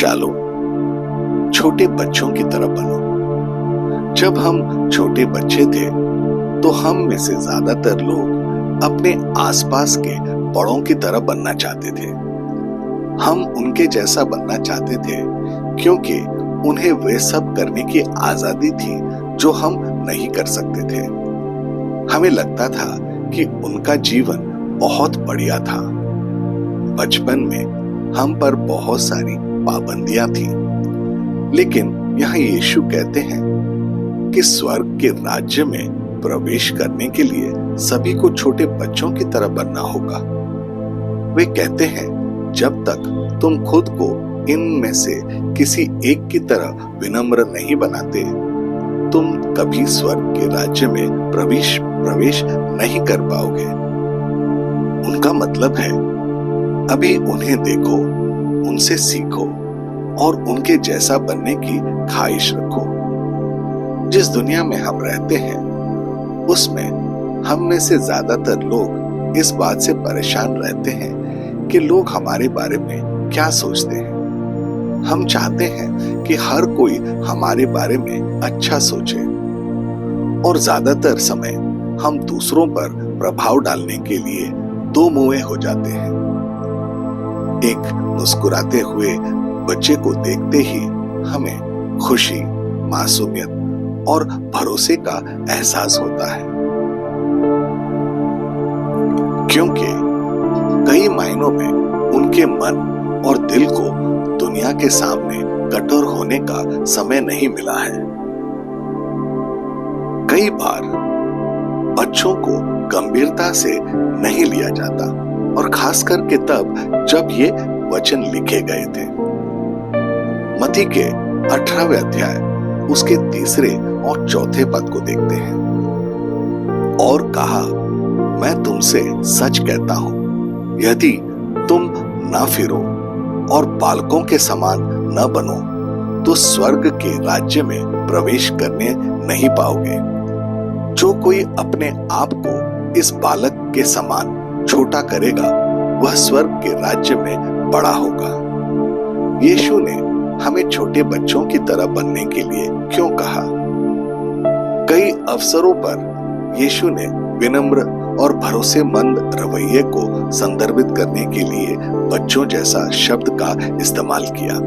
चालो, छोटे बच्चों की तरह बनो। जब हम छोटे बच्चे थे तो हम में से ज्यादातर लोग अपने आसपास के बड़ों की तरह बनना चाहते थे। हम उनके जैसा बनना चाहते थे क्योंकि उन्हें वे सब करने की आजादी थी जो हम नहीं कर सकते थे। हमें लगता था कि उनका जीवन बहुत बढ़िया था। बचपन में हम पर बहुत सारी पाबंदियां थी, लेकिन यहाँ यीशु कहते हैं कि स्वर्ग के राज्य में प्रवेश करने के लिए सभी को छोटे बच्चों की तरह बनना होगा। वे कहते हैं जब तक तुम खुद को इनमें से किसी एक की तरह विनम्र नहीं बनाते, तुम कभी स्वर्ग के राज्य में प्रवेश नहीं कर पाओगे। उनका मतलब है अभी उन्हें देखो, उनसे सीखो और उनके जैसा बनने की ख्वाहिश रखो। जिस दुनिया में हम रहते हैं उसमें हम में से ज्यादातर लोग इस बात से परेशान रहते हैं कि लोग हमारे बारे में क्या सोचते हैं। हम चाहते हैं कि हर कोई हमारे बारे में अच्छा सोचे और ज्यादातर समय हम दूसरों पर प्रभाव डालने के लिए दो मुंहे हो जाते हैं। एक मुस्कुराते हुए बच्चे को देखते ही हमें खुशी, मासूमियत और भरोसे का एहसास होता है, क्योंकि कई मायनों में उनके मन और दिल को दुनिया के सामने कठोर होने का समय नहीं मिला है। कई बार बच्चों को गंभीरता से नहीं लिया जाता, और खास करके तब जब ये वचन लिखे गए थे। मत्ती के 18वें अध्याय उसके 3 और 4 पद को देखते हैं। और कहा, मैं तुमसे सच कहता हूं, यदि तुम न फिरो और बालकों के समान न बनो तो स्वर्ग के राज्य में प्रवेश करने नहीं पाओगे। जो कोई अपने आप को इस बालक के समान छोटा करेगा वह स्वर्ग के राज्य में बड़ा होगा। यीशु ने हमें छोटे बच्चों की तरह बनने के लिए क्यों कहा? कई अवसरों पर यीशु ने विनम्र और भरोसेमंद रवैये को संदर्भित करने के लिए बच्चों जैसा शब्द का इस्तेमाल किया।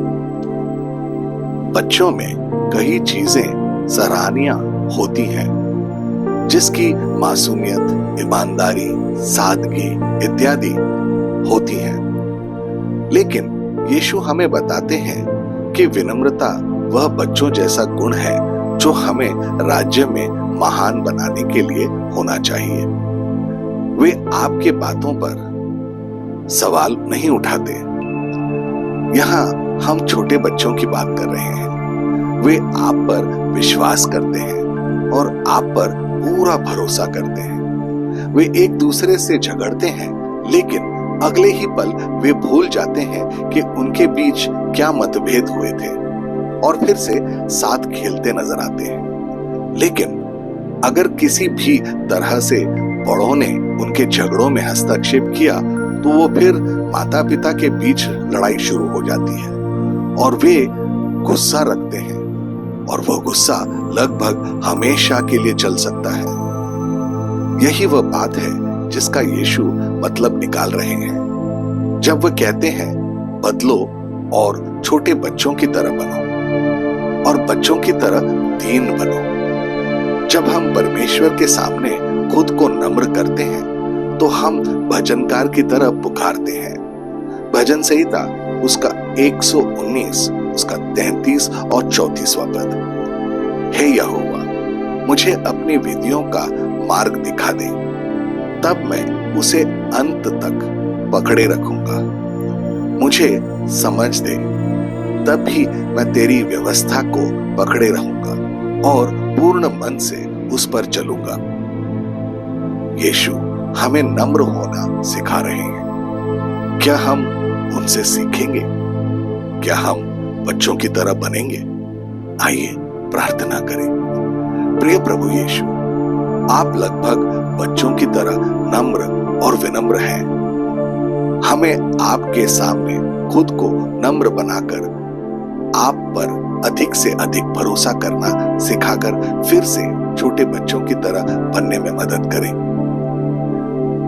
बच्चों में कई चीजें सराहनीय होती हैं, जिसकी मासूमियत, ईमानदारी, सादगी इत्यादि होती हैं। लेकिन यीशु हमें बताते हैं कि विनम्रता वह बच्चों जैसा गुण है जो हमें राज्य में महान बनाने के लिए होना चाहिए। वे आपके बातों पर सवाल नहीं उठाते। यहाँ हम छोटे बच्चों की बात कर रहे हैं। वे आप पर विश्वास करते हैं और आप पर पूरा भरोसा करते हैं। वे एक दूसरे से झगड़ते हैं, लेकिन अगले ही पल वे भूल जाते हैं कि उनके बीच क्या मतभेद हुए थे और फिर से साथ खेलते नजर आते हैं। लेकिन अगर किसी भी तरह से बड़ों ने उनके झगड़ों में हस्तक्षेप किया तो वो फिर माता पिता के बीच लड़ाई शुरू हो जाती है और वे गुस्सा रखते हैं, और वह गुस्सा लगभग हमेशा के लिए चल सकता है। यही वह बात है जिसका यीशु मतलब निकाल रहे हैं जब वह कहते हैं बदलो और छोटे बच्चों की तरह बनो और बच्चों की तरह दीन बनो। जब हम परमेश्वर के सामने खुद को नम्र करते हैं तो हम भजनकार की तरह पुकारते हैं। भजन संहिता उसका 119 उसका 33 और 34वां पद। हे यहोवा, मुझे अपनी विधियों का मार्ग दिखा दे, तब मैं उसे अंत तक पकड़े रखूंगा। मुझे समझ दे, तब ही मैं तेरी व्यवस्था को पकड़े रहूंगा और पूर्ण मन से उस पर चलूंगा। यीशु हमें नम्र होना सिखा रहे हैं। क्या हम उनसे सीखेंगे? क्या हम बच्चों की तरह बनेंगे? आइए प्रार्थना करें। प्रिय प्रभु यीशु, आप लगभग बच्चों की तरह नम्र और विनम्र हैं। हमें आपके सामने खुद को नम्र बनाकर आप पर अधिक से अधिक भरोसा करना सिखाकर फिर से छोटे बच्चों की तरह बनने में मदद करें।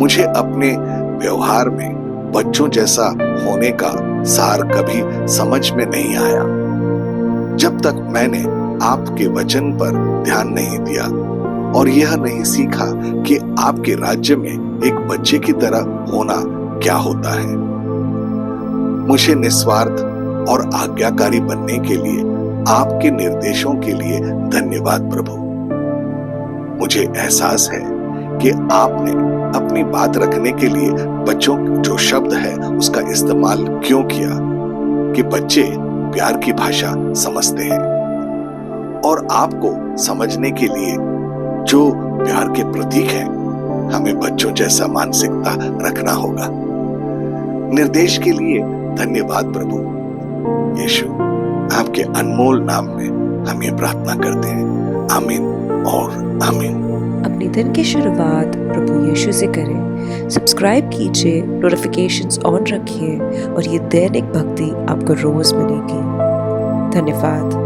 मुझे अपने व्यवहार में बच्चों जैसा होने का सार कभी समझ में नहीं आया, जब तक मैंने आपके वचन पर ध्यान नहीं दिया और यह नहीं सीखा कि आपके राज्य में एक बच्चे की तरह होना क्या होता है। मुझे निस्वार्थ और आज्ञाकारी बनने के लिए आपके निर्देशों के लिए धन्यवाद प्रभु। मुझे एहसास है कि आपने अपनी बात रखने के लिए बच्चों जो शब्द है उसका इस्तेमाल क्यों किया, कि बच्चे प्यार की भाषा समझते हैं और आपको समझने के लिए जो प्यार के प्रतीक हैं, हमें बच्चों जैसा मानसिकता रखना होगा। निर्देश के लिए धन्यवाद प्रभु। यीशु, आपके अनमोल नाम में हम ये प्रार्थना करते हैं। आमीन और आमीन। अपने दिन की शुरुआत प्रभु यीशु से करें। सब्सक्राइब कीजिए, नोटिफिकेशंस ऑन रखिए और ये दैनिक भक्ति आपको रोज मिलेगी। धन्यवाद।